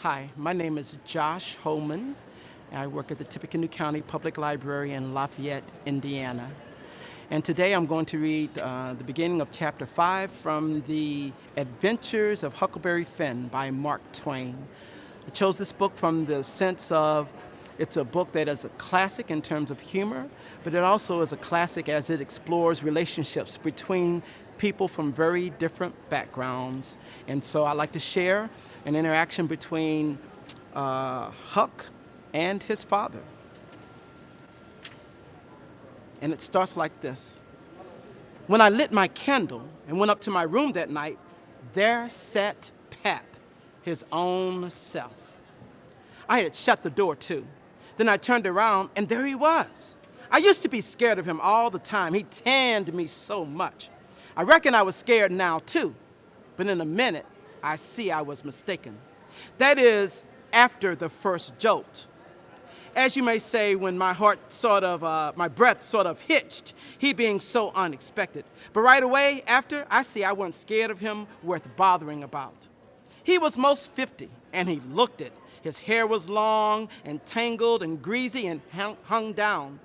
Hi, my name is Josh Holman. I work at the Tippecanoe County Public Library in Lafayette, Indiana. And today I'm going to read the beginning of chapter 5 from The Adventures of Huckleberry Finn by Mark Twain. I chose this book from the sense of it's a book that is a classic in terms of humor, but it also is a classic as it explores relationships between people from very different backgrounds. And so I like to share an interaction between Huck and his father. And it starts like this. When I lit my candle and went up to my room that night, there sat Pap, his own self. I had shut the door too. Then I turned around and there he was. I used to be scared of him all the time. He tanned me so much. I reckon I was scared now too, but in a minute, I see I was mistaken. That is, after the first jolt. As you may say, when my breath sort of hitched, he being so unexpected. But right away after, I see I wasn't scared of him worth bothering about. He was most 50, and he looked it. His hair was long and tangled and greasy and hung down.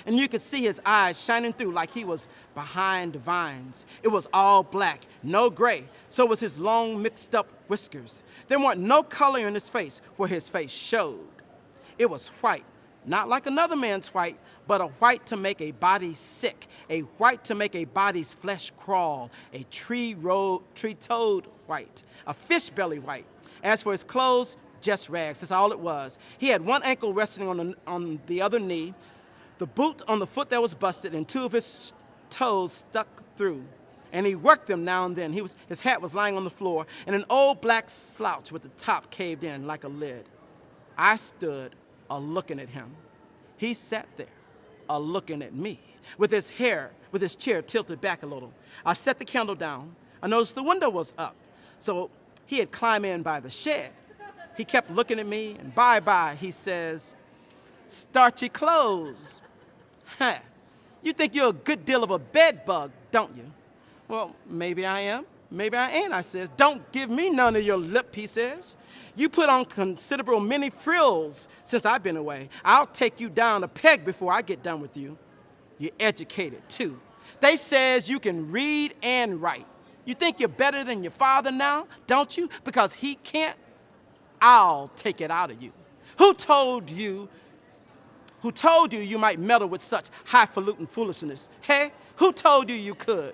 And you could see his eyes shining through like he was behind the vines. It was all black, no gray. So was his long mixed up whiskers. There weren't no color in his face where his face showed. It was white, not like another man's white, but a white to make a body sick, a white to make a body's flesh crawl, a tree-toed white, a fish belly white. As for his clothes, just rags, that's all it was. He had one ankle resting on the other knee, the boot on the foot that was busted, and two of his toes stuck through. And he worked them now and then. His hat was lying on the floor, and an old black slouch with the top caved in like a lid. I stood a-looking at him. He sat there, a-looking at me, with his chair tilted back a little. I set the candle down. I noticed the window was up, so he had climbed in by the shed. He kept looking at me, and bye-bye, he says, "Starchy clothes. Huh. You think you're a good deal of a bed bug, don't you?" "Well, maybe I am. Maybe I ain't," I says. "Don't give me none of your lip," he says. "You put on considerable many frills since I've been away. I'll take you down a peg before I get done with you. You're educated, too. They says you can read and write. You think you're better than your father now, don't you? Because he can't? I'll take it out of you. Who told you you might meddle with such highfalutin foolishness? Hey, who told you you could?"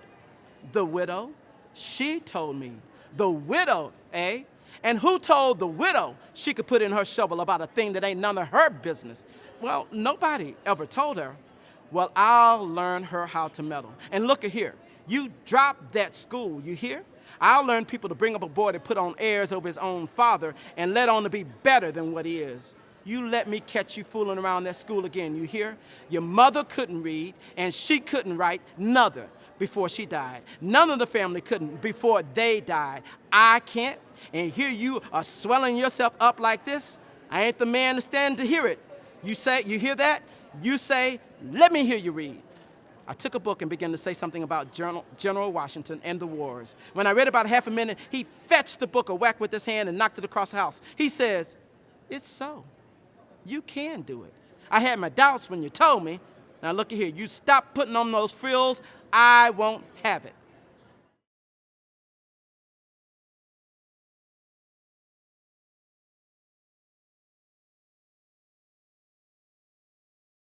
"The widow. She told me." "The widow, eh? And who told the widow she could put in her shovel about a thing that ain't none of her business?" "Well, nobody ever told her." "Well, I'll learn her how to meddle. And look at here. You drop that school, you hear? I'll learn people to bring up a boy to put on airs over his own father and let on to be better than what he is. You let me catch you fooling around that school again, you hear? Your mother couldn't read, and she couldn't write, nother, before she died. None of the family couldn't before they died. I can't, and here you are swelling yourself up like this. I ain't the man to stand to hear it. You hear that? You say, let me hear you read." I took a book and began to say something about General Washington and the wars. When I read about half a minute, he fetched the book a whack with his hand and knocked it across the house. He says, "It's so. You can do it. I had my doubts when you told me. Now look at here, you stop putting on those frills, I won't have it."